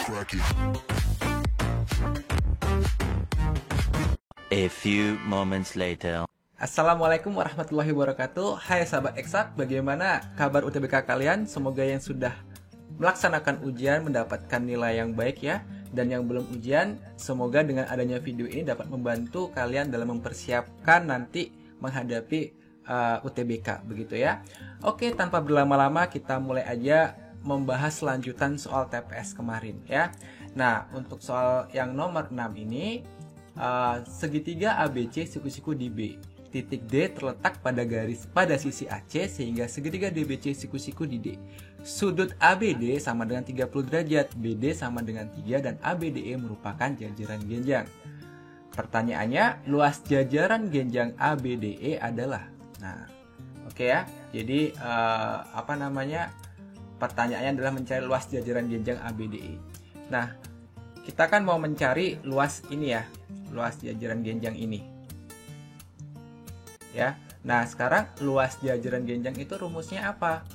A few moments later. Assalamualaikum warahmatullahi wabarakatuh. Hai sahabat eksak, bagaimana kabar UTBK kalian? Semoga yang sudah melaksanakan ujian mendapatkan nilai yang baik ya. Dan yang belum ujian, semoga dengan adanya video ini dapat membantu kalian dalam mempersiapkan nanti menghadapi UTBK begitu ya. Oke, tanpa berlama-lama kita mulai aja membahas lanjutan soal TPS kemarin ya. Nah, untuk soal yang nomor 6 ini segitiga ABC siku-siku di B. Titik D terletak pada garis pada sisi AC sehingga segitiga DBC siku-siku di D. Sudut ABD sama dengan 30 derajat, BD sama dengan 3 dan ABDE merupakan jajaran genjang. Pertanyaannya, luas jajaran genjang ABDE adalah. Nah, oke ya. Jadi pertanyaannya adalah mencari luas jajaran genjang ABDE. Nah, kita kan mau mencari luas ini ya, luas jajaran genjang ini. Ya. Nah, sekarang luas jajaran genjang itu rumusnya apa?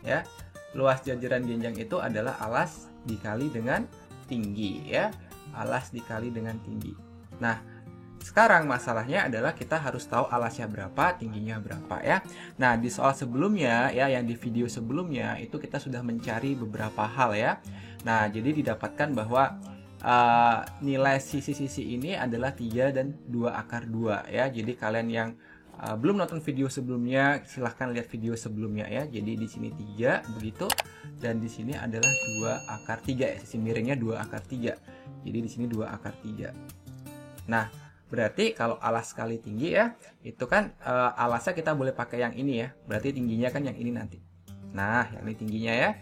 Ya. Luas jajaran genjang itu adalah alas dikali dengan tinggi ya. Alas dikali dengan tinggi. Nah, sekarang masalahnya adalah kita harus tahu alasnya berapa, tingginya berapa ya. Nah, di soal sebelumnya ya, yang di video sebelumnya itu kita sudah mencari beberapa hal ya. Nah, jadi didapatkan bahwa nilai sisi-sisi ini adalah 3 dan 2 akar 2 ya. Jadi kalian yang belum nonton video sebelumnya, silahkan lihat video sebelumnya ya. Jadi di sini 3 begitu dan di sini adalah 2 akar 3 ya. Sisi miringnya 2 akar 3. Jadi di sini 2 akar 3. Nah, berarti kalau alas kali tinggi ya, itu kan alasnya kita boleh pakai yang ini ya. Berarti tingginya kan yang ini nanti. Nah, yang ini tingginya ya.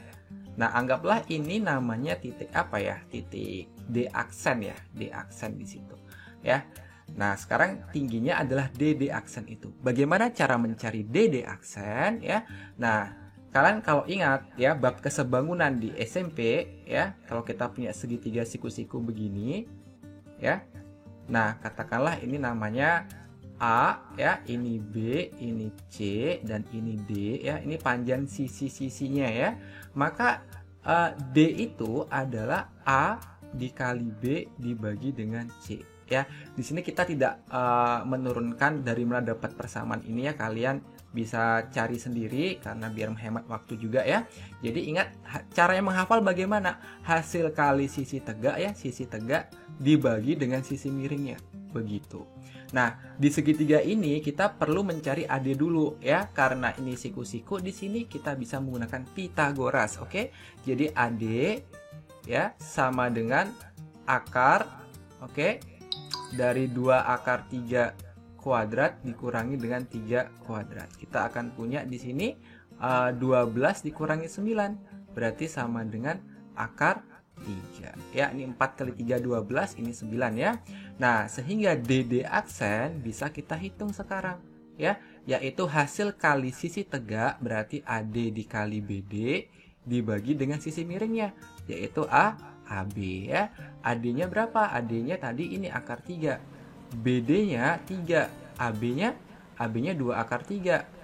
Nah, anggaplah ini namanya titik apa ya? Titik D aksen ya. D aksen di situ. Ya. Nah, sekarang tingginya adalah DD aksen itu. Bagaimana cara mencari DD aksen ya? Nah, kalian kalau ingat ya bab kesebangunan di SMP ya, kalau kita punya segitiga siku-siku begini ya. Nah, katakanlah ini namanya A ya, ini B, ini C dan ini D ya. Ini panjang sisi-sisinya ya. Maka D itu adalah A dikali B dibagi dengan C ya. Di sini kita tidak menurunkan dari mana dapat persamaan ini ya. Kalian bisa cari sendiri karena biar menghemat waktu juga ya. Jadi ingat caranya menghafal bagaimana? Hasil kali sisi tegak ya, sisi tegak dibagi dengan sisi miringnya. Begitu. Nah, di segitiga ini kita perlu mencari AD dulu ya, karena ini siku-siku. Di sini kita bisa menggunakan Pitagoras, oke? Jadi AD ya sama dengan akar, oke? Dari 2 akar 3 kuadrat dikurangi dengan 3 kuadrat. Kita akan punya di sini 12 dikurangi 9, berarti sama dengan akar 3 ya. Ini 4 kali 3 12, ini 9 ya. Nah, sehingga DD aksen bisa kita hitung sekarang ya, yaitu hasil kali sisi tegak berarti AD dikali BD dibagi dengan sisi miringnya, yaitu AB ya. AD-nya berapa? AD-nya tadi ini akar 3, BD-nya 3, AB-nya 2 akar 3.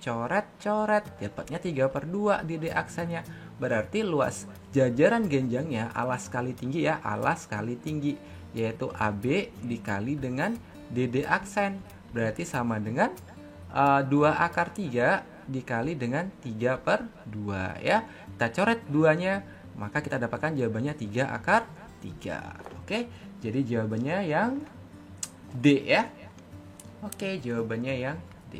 Coret-coret, dapatnya 3/2 DD aksennya. Berarti luas jajaran genjangnya alas kali tinggi ya, alas kali tinggi, yaitu AB dikali dengan DD aksen. Berarti sama dengan 2 akar 3 dikali dengan 3/2 ya. Kita coret 2-nya, maka kita dapatkan jawabannya 3 akar 3. Oke, jadi jawabannya yang D ya. Oke, jawabannya yang D.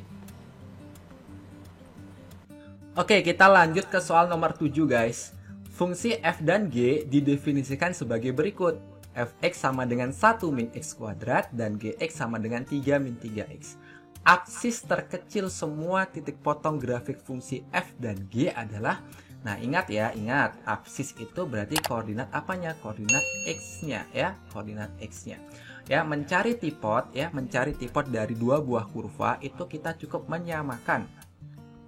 Oke, kita lanjut ke soal nomor 7 guys. Fungsi f dan g didefinisikan sebagai berikut. Fx sama dengan 1 min x kuadrat dan gx sama dengan 3 min 3x. Aksis terkecil semua titik potong grafik fungsi f dan g adalah. Nah, ingat ya, ingat. Aksis itu berarti koordinat apanya? Koordinat x-nya ya, koordinat x-nya. Ya, mencari tipot dari 2 buah kurva itu kita cukup menyamakan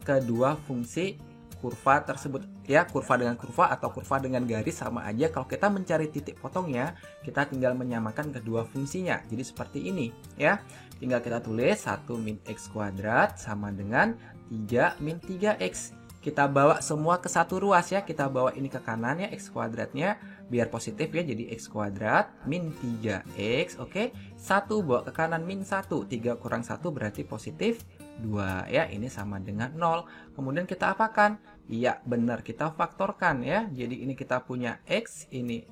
kedua fungsi kurva tersebut ya. Kurva dengan kurva atau kurva dengan garis sama aja. Kalau kita mencari titik potongnya, kita tinggal menyamakan kedua fungsinya. Jadi seperti ini ya. Tinggal kita tulis 1 min x kuadrat sama dengan 3 min 3x. kita bawa semua ke satu ruas ya. Kita bawa ini ke kanan ya, x kuadratnya biar positif ya, jadi x kuadrat min 3x. Oke, 1 bawa ke kanan min 1, 3 kurang 1 berarti positif 2 ya. Ini sama dengan 0. Kemudian kita apakan? Iya benar, kita faktorkan ya. Jadi ini kita punya x, ini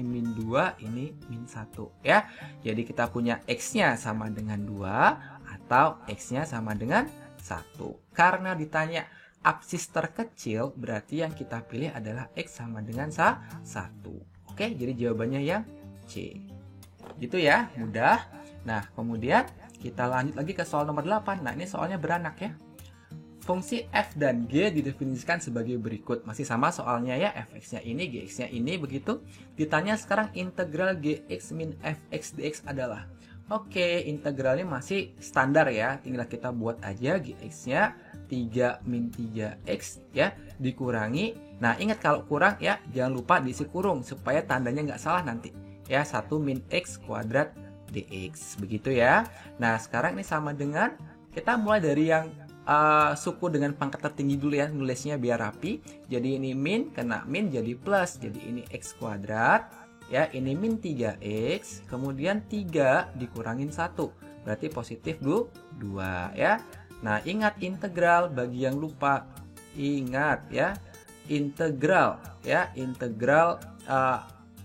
min 2, ini min 1 ya. Jadi kita punya x-nya sama dengan 2 atau x-nya sama dengan 1. Karena ditanya absis terkecil, berarti yang kita pilih adalah x sama dengan 1. Oke, jadi jawabannya yang C. Gitu ya, mudah. Nah, kemudian kita lanjut lagi ke soal nomor 8. Nah, ini soalnya beranak ya. Fungsi f dan g didefinisikan sebagai berikut. Masih sama soalnya ya, fx-nya ini, gx-nya ini, begitu. Ditanya sekarang integral gx min fx dx adalah. Oke, integralnya masih standar ya. Tinggal kita buat aja gx-nya 3 min 3x ya, dikurangi. Nah, ingat kalau kurang ya, jangan lupa diisi kurung supaya tandanya nggak salah nanti. Ya, 1 min x kuadrat dx. Begitu ya. Nah, sekarang ini sama dengan, kita mulai dari yang suku dengan pangkat tertinggi dulu ya, nulisnya biar rapi. Jadi ini min, kena min jadi plus. Jadi ini x kuadrat. Ya, ini min 3x, kemudian 3 dikurangin 1, berarti positif 2 ya. Nah, ingat integral, bagi yang lupa, ingat ya, integral ya, integral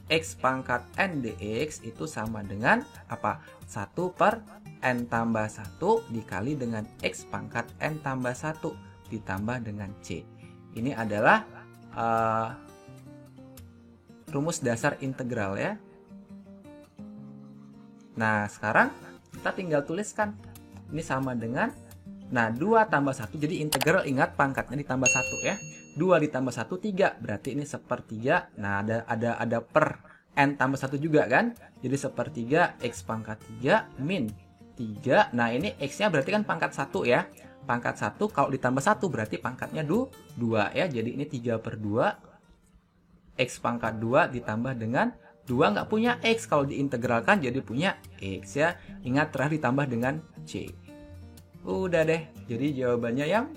x pangkat n dx itu sama dengan apa? 1 per n tambah 1 dikali dengan x pangkat n tambah 1 ditambah dengan c. Ini adalah rumus dasar integral ya. Nah, sekarang kita tinggal tuliskan. Ini sama dengan, nah 2 tambah 1, jadi integral ingat pangkatnya ditambah 1 ya. 2 ditambah 1, 3, berarti ini sepertiga. Nah, ada per n tambah 1 juga kan. Jadi sepertiga x pangkat 3 min 3. Nah, ini x-nya berarti kan pangkat 1 ya. Pangkat 1 kalau ditambah 1 berarti pangkatnya 2 ya. Jadi ini 3 per 2. X pangkat 2 ditambah dengan 2 nggak punya X. Kalau diintegralkan jadi punya X ya. Ingat terakhir ditambah dengan C. Udah deh. Jadi jawabannya yang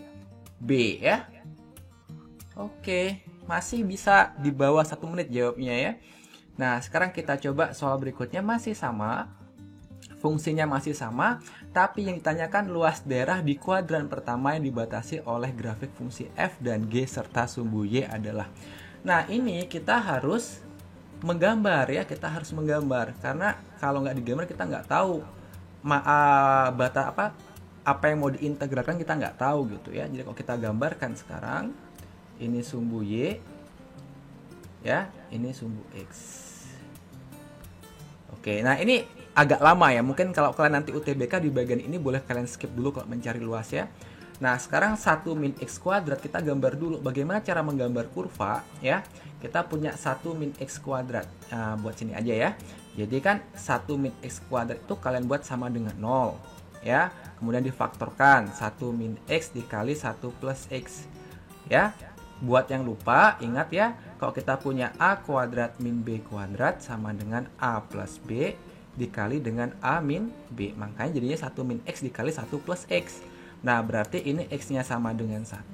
B ya. Oke. Masih bisa di bawah 1 menit jawabnya ya. Nah, sekarang kita coba soal berikutnya, masih sama. Fungsinya masih sama, tapi yang ditanyakan luas daerah di kuadran pertama yang dibatasi oleh grafik fungsi f dan g serta sumbu y adalah. Nah, ini kita harus menggambar ya, kita harus menggambar, karena kalau nggak digambar kita nggak tahu apa yang mau diintegralkan, kita nggak tahu gitu ya. Jadi kalau kita gambarkan sekarang, ini sumbu y ya, ini sumbu x. Oke, nah ini agak lama ya, mungkin kalau kalian nanti UTBK di bagian ini boleh kalian skip dulu kalau mencari luas ya. Nah, sekarang 1 min x kuadrat kita gambar dulu. Bagaimana cara menggambar kurva ya? Kita punya 1 min x kuadrat. Nah, buat sini aja ya. Jadi kan 1 min x kuadrat itu kalian buat sama dengan 0 ya. Kemudian difaktorkan 1 min x dikali 1 plus x ya. Buat yang lupa, ingat ya, kalau kita punya a kuadrat min b kuadrat sama dengan a plus b dikali dengan a min b. Makanya jadinya 1 min x dikali 1 plus x. Nah, berarti ini x-nya sama dengan 1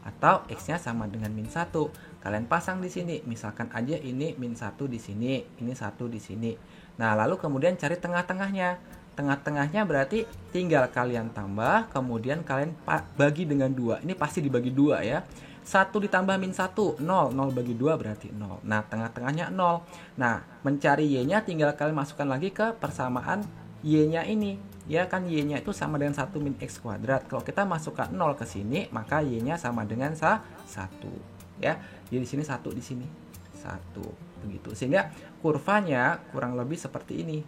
atau x-nya sama dengan min 1. Kalian pasang di sini. Misalkan aja ini min 1 di sini, ini 1 di sini. Nah, lalu kemudian cari tengah-tengahnya. Tengah-tengahnya berarti tinggal kalian tambah, kemudian kalian bagi dengan 2. Ini pasti dibagi 2 ya. 1 ditambah min 1, 0. 0 bagi 2 berarti 0. Nah, tengah-tengahnya 0. Nah, mencari y-nya tinggal kalian masukkan lagi ke persamaan y-nya ini. Ya kan, y-nya itu sama dengan 1 min x kuadrat. Kalau kita masukkan 0 ke sini, maka y-nya sama dengan 1. Ya, jadi di sini 1 di sini. 1. Begitu. Sehingga kurvanya kurang lebih seperti ini.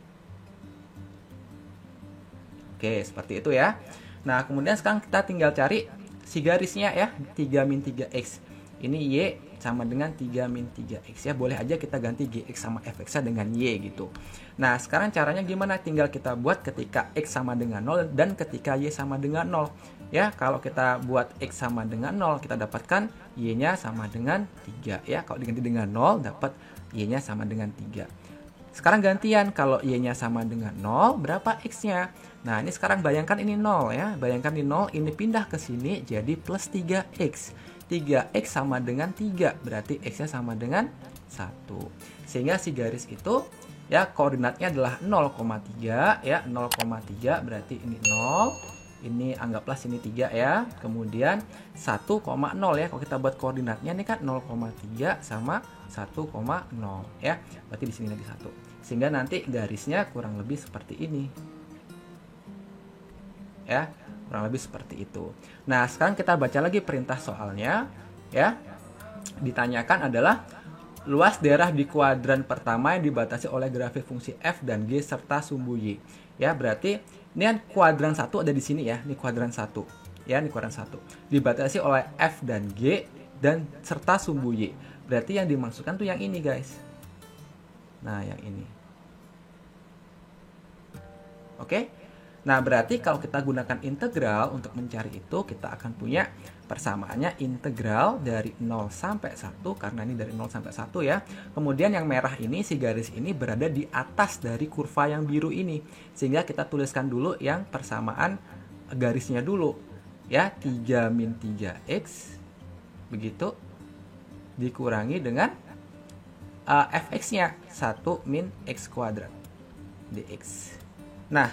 Oke, seperti itu ya. Nah, kemudian sekarang kita tinggal cari si garisnya ya, 3 min 3x. Ini y sama dengan 3 min 3x ya. Boleh aja kita ganti gx sama fx dengan y gitu. Nah, sekarang caranya gimana? Tinggal kita buat ketika x sama dengan 0 dan ketika y sama dengan 0. Ya, kalau kita buat x sama dengan 0, kita dapatkan y-nya sama dengan 3 ya. Kalau diganti dengan 0, dapat y-nya sama dengan 3. Sekarang gantian, kalau y-nya sama dengan 0, berapa x-nya? Nah, ini sekarang bayangkan ini 0 ya. Bayangkan di 0, ini pindah ke sini jadi plus 3x. 3x sama dengan 3, berarti x-nya sama dengan 1. Sehingga si garis itu ya koordinatnya adalah 0,3 ya, 0,3 berarti ini 0. Ini anggaplah sini 3 ya. Kemudian 1,0 ya. Kalau kita buat koordinatnya ini kan 0,3 sama 1,0 ya. Berarti di sini lagi 1. Sehingga nanti garisnya kurang lebih seperti ini. Ya, kurang lebih seperti itu. Nah, sekarang kita baca lagi perintah soalnya ya. Ditanyakan adalah luas daerah di kuadran pertama yang dibatasi oleh grafik fungsi f dan g serta sumbu y. Ya, berarti ini kan kuadran 1 ada di sini ya. Ini kuadran 1. Ya, ini kuadran 1. Dibatasi oleh f dan g dan serta sumbu y. Berarti yang dimaksudkan tuh yang ini, guys. Nah, yang ini. Oke? Nah, berarti kalau kita gunakan integral untuk mencari itu, kita akan punya persamaannya integral dari 0 sampai 1, karena ini dari 0 sampai 1 ya. Kemudian yang merah ini, si garis ini berada di atas dari kurva yang biru ini. Sehingga kita tuliskan dulu yang persamaan garisnya dulu. Ya, 3 min 3x, begitu, dikurangi dengan fx-nya, 1 min x kuadrat, dx. Nah,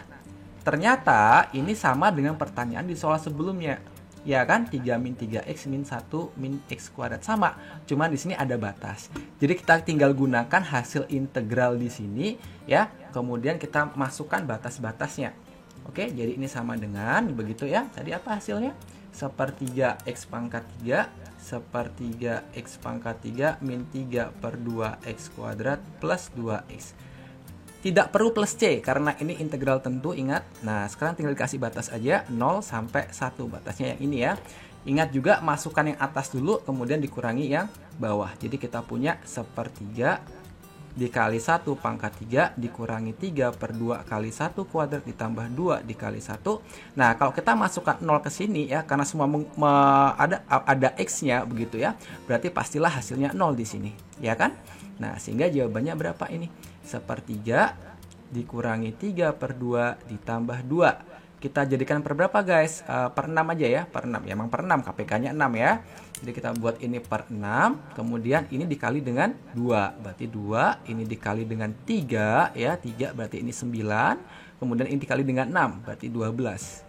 ternyata ini sama dengan pertanyaan di soal sebelumnya. Ya kan, 3 min 3x min 1 min x kuadrat sama. Cuman di sini ada batas. Jadi kita tinggal gunakan hasil integral di sini ya. Kemudian kita masukkan batas-batasnya. Oke, jadi ini sama dengan begitu ya. Tadi apa hasilnya? 1/3 x pangkat 3 1/3 x pangkat 3 min 3 per 2x kuadrat plus 2x. Tidak perlu plus C karena ini integral tentu, ingat. Nah, sekarang tinggal dikasih batas aja 0 sampai 1. Batasnya yang ini ya. Ingat juga masukkan yang atas dulu kemudian dikurangi yang bawah. Jadi kita punya 1/3 dikali 1 pangkat 3 dikurangi 3 per 2 kali 1 kuadrat ditambah 2 dikali 1. Nah, kalau kita masukkan 0 ke sini ya, karena semua ada x-nya begitu ya. Berarti pastilah hasilnya 0 di sini, ya kan? Nah, sehingga jawabannya berapa ini? 1/3 dikurangi 3 per 2 ditambah 2. Kita jadikan per berapa, guys? Per 6 aja ya, per 6. Ya, emang per 6, KPK-nya 6 ya. Jadi kita buat ini per 6, kemudian ini dikali dengan 2. Berarti 2, ini dikali dengan 3 ya. 3 berarti ini 9. Kemudian ini dikali dengan 6, berarti 12.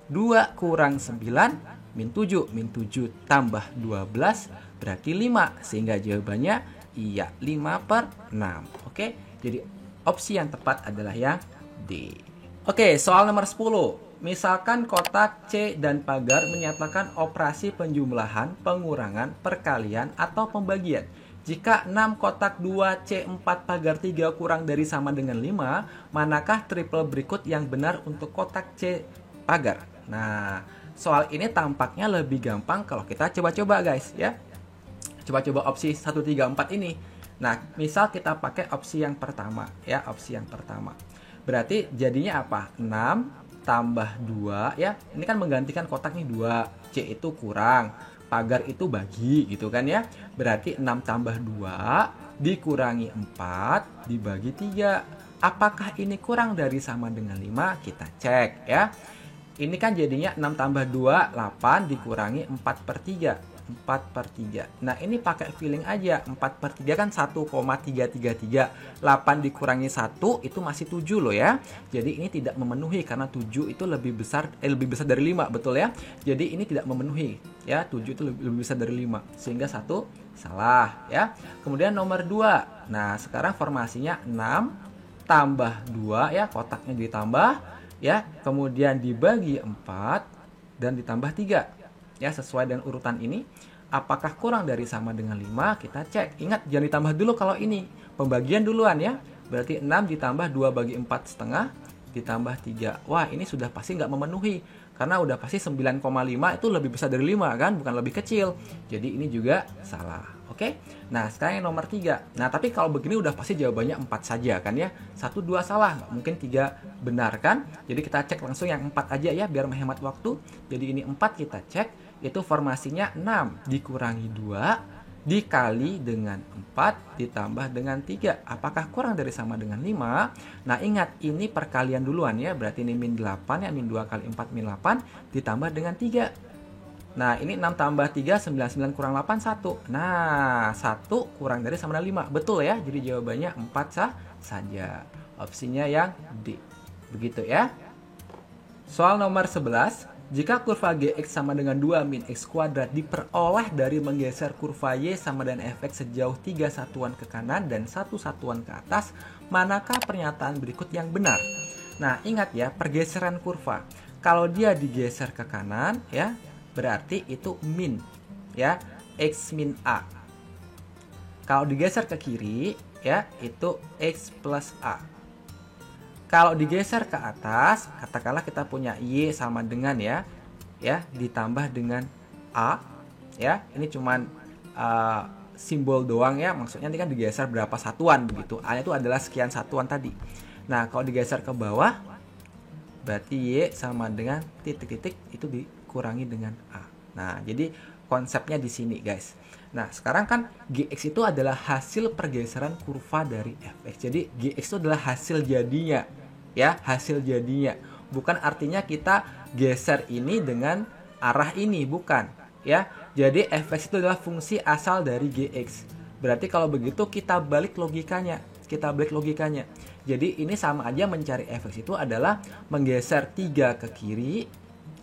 2 kurang 9 min 7. Min 7 tambah 12 berarti 5. Sehingga jawabannya iya, 5/6. Oke, jadi opsi yang tepat adalah yang D. Oke, soal nomor 10. Misalkan kotak C dan pagar menyatakan operasi penjumlahan, pengurangan, perkalian, atau pembagian. Jika 6 kotak 2, C 4, pagar 3 kurang dari sama dengan 5, manakah triple berikut yang benar untuk kotak C pagar? Nah, soal ini tampaknya lebih gampang kalau kita coba-coba, guys ya. Coba-coba opsi 1, 3, 4 ini. Nah, misal kita pakai opsi yang pertama ya, opsi yang pertama. Berarti jadinya apa? 6 tambah 2 ya. Ini kan menggantikan kotak nih 2, C itu kurang, pagar itu bagi gitu kan ya. Berarti 6 tambah 2 dikurangi 4 dibagi 3. Apakah ini kurang dari sama dengan 5? Kita cek ya. Ini kan jadinya 6 tambah 2, 8 dikurangi 4/3. 4/3. Nah, ini pakai feeling aja. 4/3 kan 1,333. 8 dikurangi 1 itu masih 7 loh ya. Jadi ini tidak memenuhi karena 7 itu lebih besar dari 5, betul ya? Jadi ini tidak memenuhi ya. 7 itu lebih besar dari 5. Sehingga 1 salah ya. Kemudian nomor 2. Nah, sekarang formasinya 6 tambah 2 ya, kotaknya ditambah ya. Kemudian dibagi 4 dan ditambah 3. Ya, sesuai dengan urutan ini. Apakah kurang dari sama dengan 5? Kita cek. Ingat, jangan ditambah dulu kalau ini. Pembagian duluan ya. Berarti 6 ditambah 2 bagi 4 setengah ditambah 3. Wah, ini sudah pasti nggak memenuhi. Karena udah pasti 9,5 itu lebih besar dari 5 kan? Bukan lebih kecil. Jadi ini juga salah. Oke? Nah, sekarang yang nomor 3. Nah, tapi kalau begini udah pasti jawabannya 4 saja kan ya. 1, 2 salah. Mungkin 3 benar kan? Jadi kita cek langsung yang 4 aja ya biar menghemat waktu. Jadi ini 4 kita cek. Itu formasinya 6 dikurangi 2 dikali dengan 4 ditambah dengan 3. Apakah kurang dari sama dengan 5? Nah, ingat ini perkalian duluan ya. Berarti ini min 8 ya. Min 2 kali 4 min 8 ditambah dengan 3. Nah, ini 6 tambah 3, 99 kurang 8, 1. Nah, 1 kurang dari sama dengan 5. Betul ya? Jadi jawabannya 4 saja. Opsinya yang D. Begitu ya. Soal nomor 11. Jika kurva Gx sama dengan 2 min X kuadrat diperoleh dari menggeser kurva Y sama dengan Fx sejauh 3 satuan ke kanan dan 1 satuan ke atas, manakah pernyataan berikut yang benar? Nah, ingat ya, pergeseran kurva. Kalau dia digeser ke kanan, ya, berarti itu min, ya, X min A. Kalau digeser ke kiri, ya, itu X plus A. Kalau digeser ke atas, katakanlah kita punya Y sama dengan ya ditambah dengan A, ya, ini cuman simbol doang ya, maksudnya ini kan digeser berapa satuan begitu. A itu adalah sekian satuan tadi. Nah, kalau digeser ke bawah, berarti Y sama dengan titik-titik itu dikurangi dengan A. Nah, jadi konsepnya di sini guys. Nah, sekarang kan Gx itu adalah hasil pergeseran kurva dari Fx. Jadi Gx itu adalah hasil jadinya, ya, hasil jadinya. Bukan artinya kita geser ini dengan arah ini, bukan, ya. Jadi Fx itu adalah fungsi asal dari Gx. Berarti kalau begitu kita balik logikanya. Jadi ini sama aja mencari Fx itu adalah menggeser 3 ke kiri,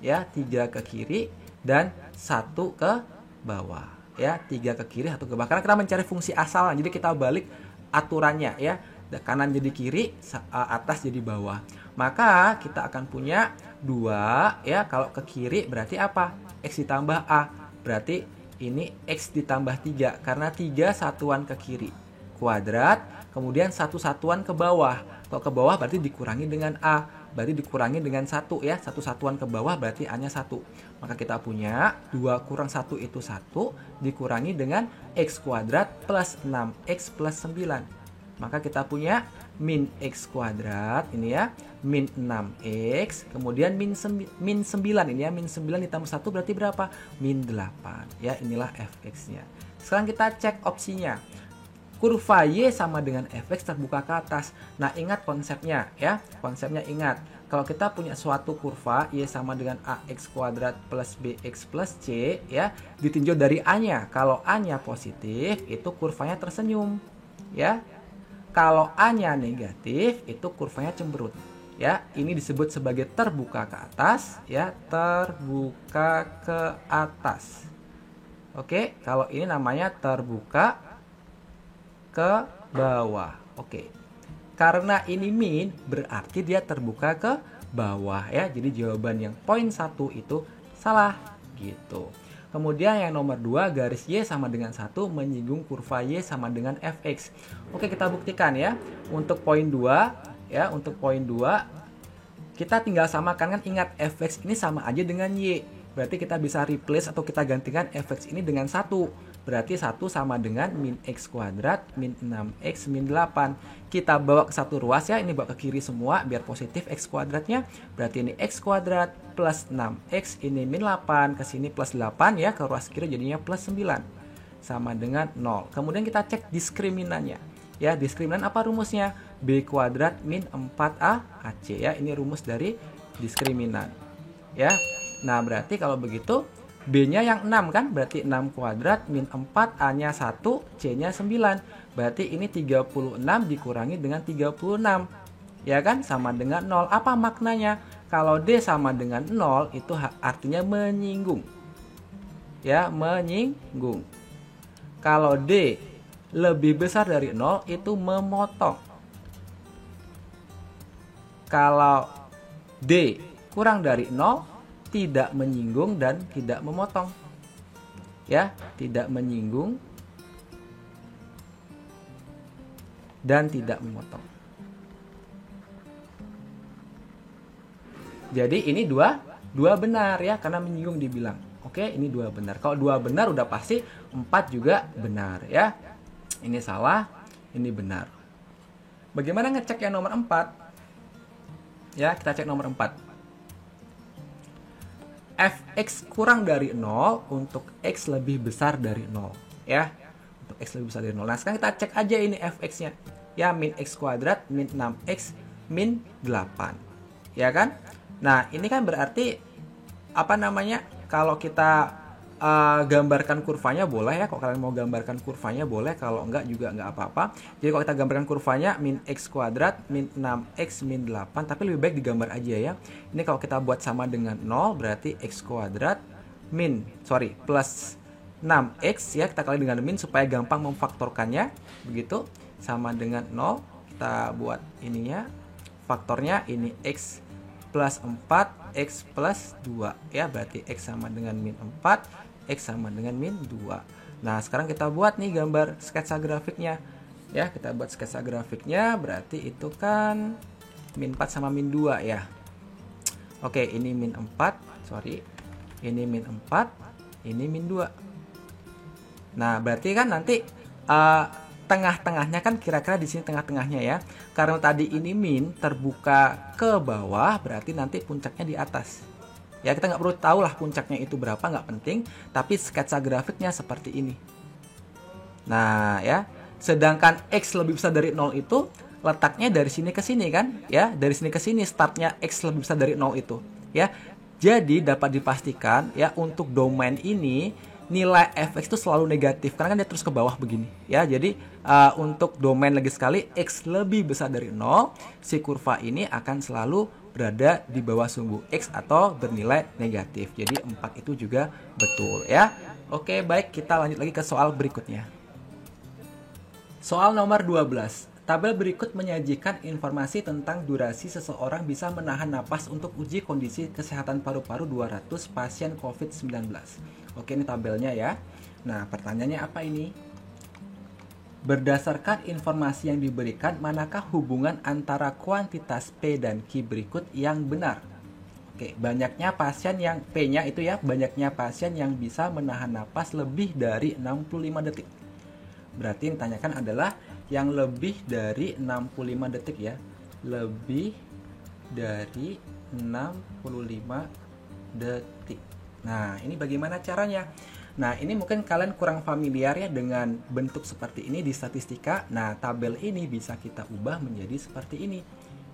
ya, 3 ke kiri dan 1 ke bawah. Ya, 3 ke kiri, 1 ke bawah. Karena kita mencari fungsi asal, jadi kita balik aturannya, ya. Kanan jadi kiri, atas jadi bawah. Maka kita akan punya 2, ya. Kalau ke kiri berarti apa? X ditambah A. Berarti ini X ditambah 3 karena 3 satuan ke kiri kuadrat, kemudian 1 satuan ke bawah. Kalau ke bawah berarti dikurangi dengan A, berarti dikurangi dengan 1, ya. 1 satuan ke bawah berarti A-nya 1. Maka kita punya 2 kurang 1 itu 1 dikurangi dengan X kuadrat plus 6X plus 9. Maka kita punya min X kuadrat ini ya, min 6X, kemudian min 9 ini ya, min 9 ditambah 1 berarti berapa? Min 8. Ya, inilah Fx-nya. Sekarang kita cek opsinya. Kurva Y sama dengan Fx terbuka ke atas. Nah, ingat konsepnya ya. Konsepnya ingat. Kalau kita punya suatu kurva Y sama dengan AX kuadrat plus BX plus C, ya, ditinjau dari A-nya. Kalau A-nya positif, itu kurvanya tersenyum, ya. Kalau A-nya negatif, itu kurvanya cemberut. Ya, ini disebut sebagai terbuka ke atas, ya, terbuka ke atas. Oke, kalau ini namanya terbuka ke bawah. Oke. Karena ini min, berarti dia terbuka ke bawah ya. Jadi jawaban yang poin 1 itu salah gitu. Kemudian yang nomor 2, garis Y sama dengan 1 menyinggung kurva Y sama dengan Fx. Oke, kita buktikan ya. Untuk poin 2, ya, untuk poin 2 kita tinggal samakan, kan ingat Fx ini sama aja dengan Y. Berarti kita bisa replace atau kita gantikan Fx ini dengan 1. Berarti 1 sama dengan min X kuadrat min 6X min 8. Kita bawa ke satu ruas ya, ini bawa ke kiri semua biar positif X kuadratnya. Berarti ini X kuadrat plus 6X, ini min 8, ke sini plus 8 ya, ke ruas kiri jadinya plus 9. Sama dengan 0. Kemudian kita cek diskriminannya. Ya, diskriminan apa rumusnya? B kuadrat min 4A AC ya, ini rumus dari diskriminan. Ya. Nah, berarti kalau begitu B-nya yang 6 kan, berarti 6 kuadrat min 4, A-nya 1, C-nya 9. Berarti ini 36 dikurangi dengan 36. Ya kan, sama dengan 0. Apa maknanya? Kalau D sama dengan 0, itu artinya menyinggung. Ya, menyinggung. Kalau D lebih besar dari 0, itu memotong. Kalau D kurang dari 0, tidak menyinggung dan tidak memotong. Ya, tidak menyinggung dan tidak memotong. Jadi ini dua benar ya, karena menyinggung dibilang. Oke, ini 2 benar. Kalau 2 benar udah pasti 4 juga benar ya. Ini salah, ini benar. Bagaimana ngecek yang nomor 4? Ya, kita cek nomor 4. Fx kurang dari 0 untuk X lebih besar dari 0 ya, untuk X lebih besar dari 0. Nah, sekarang kita cek aja ini Fx-nya ya, min X kuadrat min 6X min 8 ya kan. Nah, ini kan berarti apa namanya, kalau kita gambarkan kurvanya boleh ya. Kalau kalian mau gambarkan kurvanya boleh, kalau enggak juga enggak apa-apa. Jadi kalau kita gambarkan kurvanya min x kuadrat min 6x min 8, tapi lebih baik digambar aja ya. Ini kalau kita buat sama dengan 0 berarti x kuadrat plus 6x ya, kita kali dengan min supaya gampang memfaktorkannya. Begitu, sama dengan 0. Kita buat ininya, faktornya ini x plus 4, x plus 2 ya, berarti x sama dengan min 4, x sama dengan min 2. Nah, sekarang kita buat nih gambar sketsa grafiknya. Ya, kita buat sketsa grafiknya, berarti itu kan min 4 sama min 2 ya. Oke, ini min 4, ini min 4, ini min 2. Nah, berarti kan nanti tengah-tengahnya kan kira-kira di sini tengah-tengahnya ya. Karena tadi ini min terbuka ke bawah, berarti nanti puncaknya di atas. Ya, kita nggak perlu tahu lah puncaknya itu berapa, nggak penting. Tapi sketsa grafiknya seperti ini. Nah, ya. Sedangkan x lebih besar dari 0 itu letaknya dari sini ke sini kan? Ya, dari sini ke sini startnya x lebih besar dari 0 itu. Ya. Jadi dapat dipastikan ya, untuk domain ini nilai fx itu selalu negatif karena kan dia terus ke bawah begini ya. Jadi untuk domain lagi sekali x lebih besar dari 0, si kurva ini akan selalu berada di bawah sumbu x atau bernilai negatif. Jadi 4 itu juga betul ya. Oke, baik, kita lanjut lagi ke soal berikutnya. Soal nomor 12. Tabel berikut menyajikan informasi tentang durasi seseorang bisa menahan napas untuk uji kondisi kesehatan paru-paru 200 pasien COVID-19. Oke, ini tabelnya ya. Nah, pertanyaannya apa ini? Berdasarkan informasi yang diberikan, manakah hubungan antara kuantitas P dan Q berikut yang benar? Oke, banyaknya pasien yang P-nya itu ya, banyaknya pasien yang bisa menahan napas lebih dari 65 detik. Berarti yang ditanyakan adalah yang lebih dari 65 detik ya. Lebih dari 65 detik. Nah, ini bagaimana caranya? Nah, ini mungkin kalian kurang familiar ya dengan bentuk seperti ini di statistika. Nah, tabel ini bisa kita ubah menjadi seperti ini.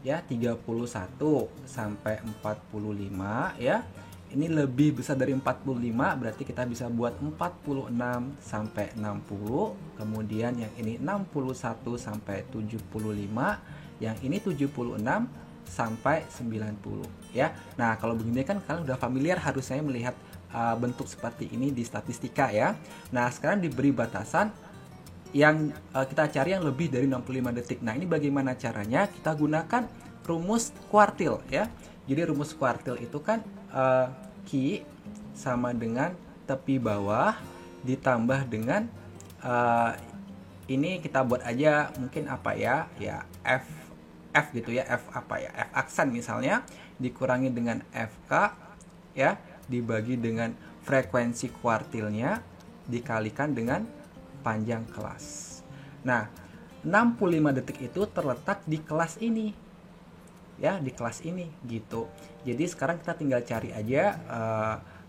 Ya, 31 sampai 45 ya. Ini lebih besar dari 45, berarti kita bisa buat 46 sampai 60. Kemudian yang ini 61 sampai 75, yang ini 76 sampai 90 ya. Nah, kalau begini kan kalian udah familiar harusnya melihat bentuk seperti ini di statistika ya. Nah, sekarang diberi batasan yang kita cari yang lebih dari 65 detik. Nah, ini bagaimana caranya? Kita gunakan rumus kuartil ya. Jadi rumus kuartil itu kan Q sama dengan tepi bawah ditambah dengan ini kita buat aja mungkin apa ya? Ya F gitu ya. F apa ya? F aksen misalnya dikurangi dengan FK ya, dibagi dengan frekuensi kuartilnya dikalikan dengan panjang kelas. Nah, 65 detik itu terletak di kelas ini. Ya, di kelas ini gitu. Jadi sekarang kita tinggal cari aja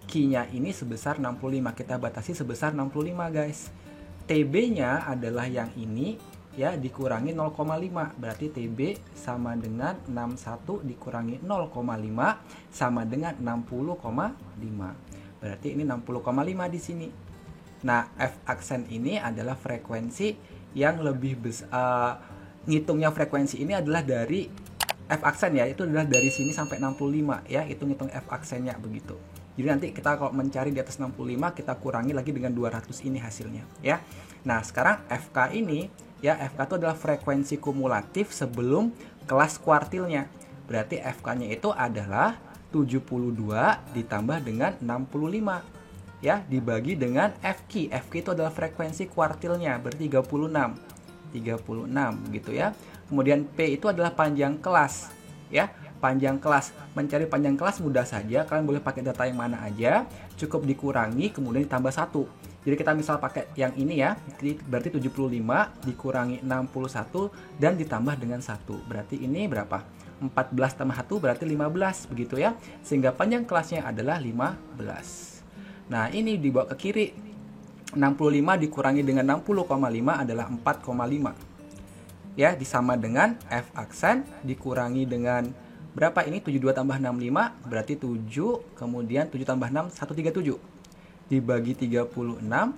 Q-nya ini sebesar 65. Kita batasi sebesar 65, guys. TB-nya adalah yang ini ya, dikurangi 0,5. Berarti TB sama dengan 61 dikurangi 0,5 sama dengan 60,5. Berarti ini 60,5 di sini. Nah, F aksen ini adalah frekuensi yang lebih besar. Ngitungnya frekuensi ini adalah dari F aksen ya, itu adalah dari sini sampai 65 ya, itu ngitung F aksennya begitu. Jadi nanti kita kalau mencari di atas 65 kita kurangi lagi dengan 200 ini hasilnya ya. Nah, sekarang FK ini ya, FK itu adalah frekuensi kumulatif sebelum kelas kuartilnya. Berarti FK-nya itu adalah 72 ditambah dengan 65 ya, dibagi dengan FQ. FQ itu adalah frekuensi kuartilnya, berarti 36 gitu ya. Kemudian P itu adalah panjang kelas ya. Panjang kelas, mencari panjang kelas mudah saja, kalian boleh pakai data yang mana aja, cukup dikurangi kemudian ditambah 1. Jadi kita misal pakai yang ini ya, berarti 75 dikurangi 61 dan ditambah dengan 1. Berarti ini berapa? 14 tambah 1 berarti 15 begitu ya. Sehingga panjang kelasnya adalah 15. Nah, ini dibawa ke kiri. 65 dikurangi dengan 60,5 adalah 4,5. Ya, disama dengan F aksen dikurangi dengan berapa ini? 72 tambah 65 berarti 7, kemudian 7 tambah 6 137. Dibagi 36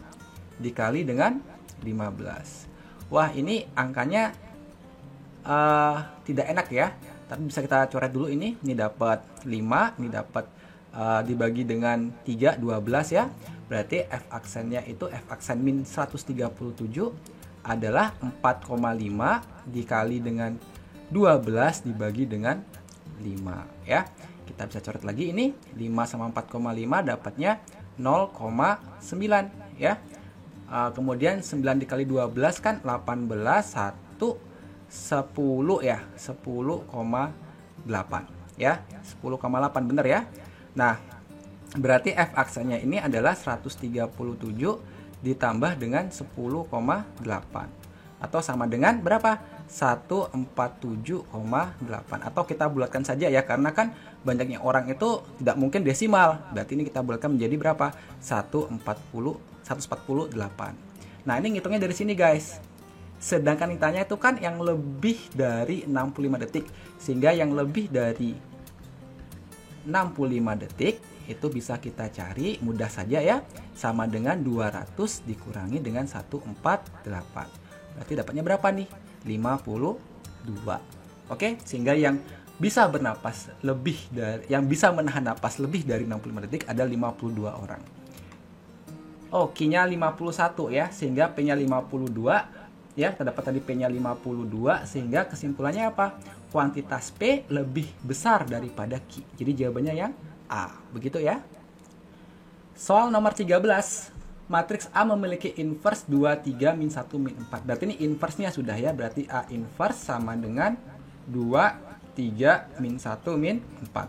dikali dengan 15. Wah, ini angkanya tidak enak ya. Tapi bisa kita coret dulu ini. Ini dapat 5, ini dapat dibagi dengan 3 12 ya. Berarti f aksennya itu f aksen min 137 adalah 4,5 dikali dengan 12 dibagi dengan 5 ya. Kita bisa coret lagi ini 5 sama 4,5 dapatnya 0,9 ya. Kemudian 9 dikali 12 kan 18 1 10 ya. 10,8 ya. 10,8 bener ya. Nah, berarti f aksennya ini adalah 137 ditambah dengan 10,8 atau sama dengan berapa? 147,8. Atau kita bulatkan saja ya, karena kan banyaknya orang itu tidak mungkin desimal. Berarti ini kita bulatkan menjadi berapa? 148. Nah, ini ngitungnya dari sini guys. Sedangkan ditanya itu kan yang lebih dari 65 detik. Sehingga yang lebih dari 65 detik itu bisa kita cari mudah saja ya, sama dengan 200 dikurangi dengan 148. Berarti dapatnya berapa nih? 52. Oke, sehingga yang bisa bernapas lebih dari, yang bisa menahan napas lebih dari 65 detik ada 52 orang. Oh, Q-nya 51 ya, sehingga P-nya 52 ya, terdapat tadi P-nya 52, sehingga kesimpulannya apa? Kuantitas P lebih besar daripada Q. Jadi jawabannya yang A, begitu ya. Soal nomor 13. Matriks A memiliki inverse 2, 3, min 1, min 4. Berarti ini inverse-nya sudah ya, berarti A inverse sama dengan 2, 3, min 1, min 4.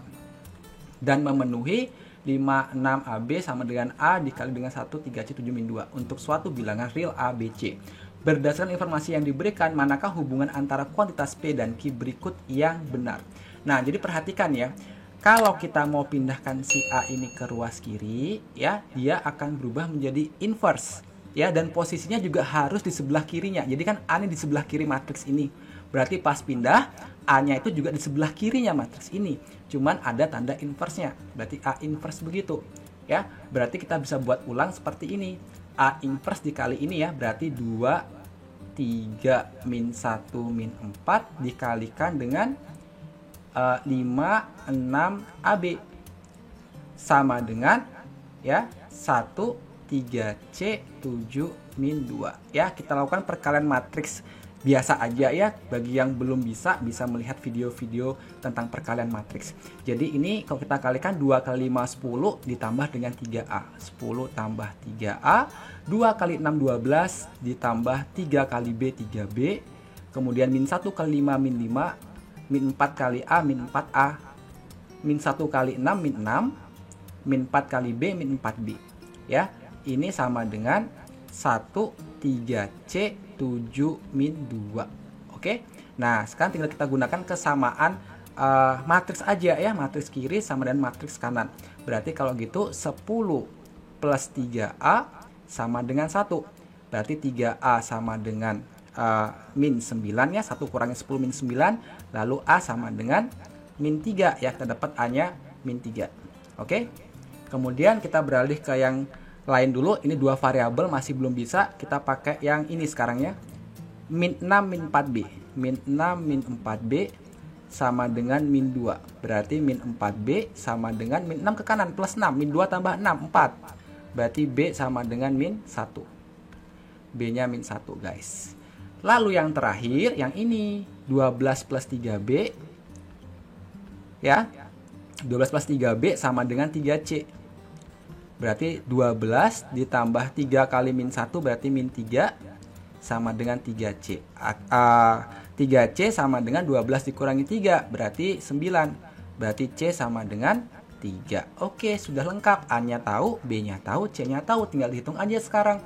Dan memenuhi 5, 6 AB sama dengan A dikali dengan 1, 3C, 7, min 2 untuk suatu bilangan real A, B, C. Berdasarkan informasi yang diberikan, manakah hubungan antara kuantitas P dan Q berikut yang benar? Nah, jadi perhatikan ya. Kalau kita mau pindahkan si A ini ke ruas kiri, ya, dia akan berubah menjadi inverse, ya, dan posisinya juga harus di sebelah kirinya. Jadi kan A ini di sebelah kiri matriks ini. Berarti pas pindah, A-nya itu juga di sebelah kirinya matriks ini. Cuman ada tanda inverse-nya. Berarti A inverse begitu, ya. Berarti kita bisa buat ulang seperti ini. A inverse dikali ini ya, berarti 2, 3, min 1, min 4 dikalikan dengan 5, 6 AB sama dengan ya 1, 3C, 7, min 2 ya. Kita lakukan perkalian matriks biasa aja ya. Bagi yang belum bisa melihat video-video tentang perkalian matriks. Jadi ini kalau kita kalikan 2 kali 5 10 ditambah dengan 3A. 10 tambah 3A, 2 kali 6 12 ditambah 3 kali B 3B. Kemudian min 1 kali 5 min 5, min 4 kali A min 4A, min 1 kali 6 min 6, min 4 kali B min 4B. Ya, ini sama dengan 1, 3C, 7, min 2. Oke. Nah, sekarang tinggal kita gunakan kesamaan matriks aja ya. Matriks kiri sama dengan matriks kanan. Berarti kalau gitu 10 plus 3A sama dengan 1. Berarti 3A sama dengan min 9 ya. 1 kurangi 10 min 9. Lalu A sama dengan min 3 ya. Kita dapat A-nya min 3. Oke. Kemudian kita beralih ke yang lain dulu. Ini dua variabel masih belum bisa. Kita pakai yang ini sekarang ya. Min 6 min 4B. Min 6 min 4B sama dengan min 2. Berarti min 4B sama dengan min 6 ke kanan plus 6. Min 2 tambah 6 4. Berarti B sama dengan min 1. B-nya min 1 guys. Lalu yang terakhir yang ini 12 plus 3B ya. 12 plus 3B sama dengan 3C. Berarti 12 ditambah 3 kali min 1 berarti min 3 sama dengan 3C. 3C sama dengan 12 dikurangi 3 berarti 9. Berarti C sama dengan 3. Oke, sudah lengkap. A-nya tahu, B-nya tahu, C-nya tahu. Tinggal dihitung aja sekarang.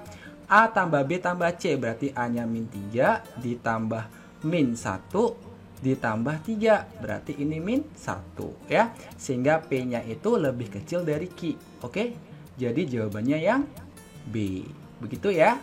A tambah B tambah C berarti A-nya min 3 ditambah min 1 ditambah 3. Berarti ini min 1 ya. Sehingga P-nya itu lebih kecil dari Q. Oke. Jadi jawabannya yang B. Begitu ya.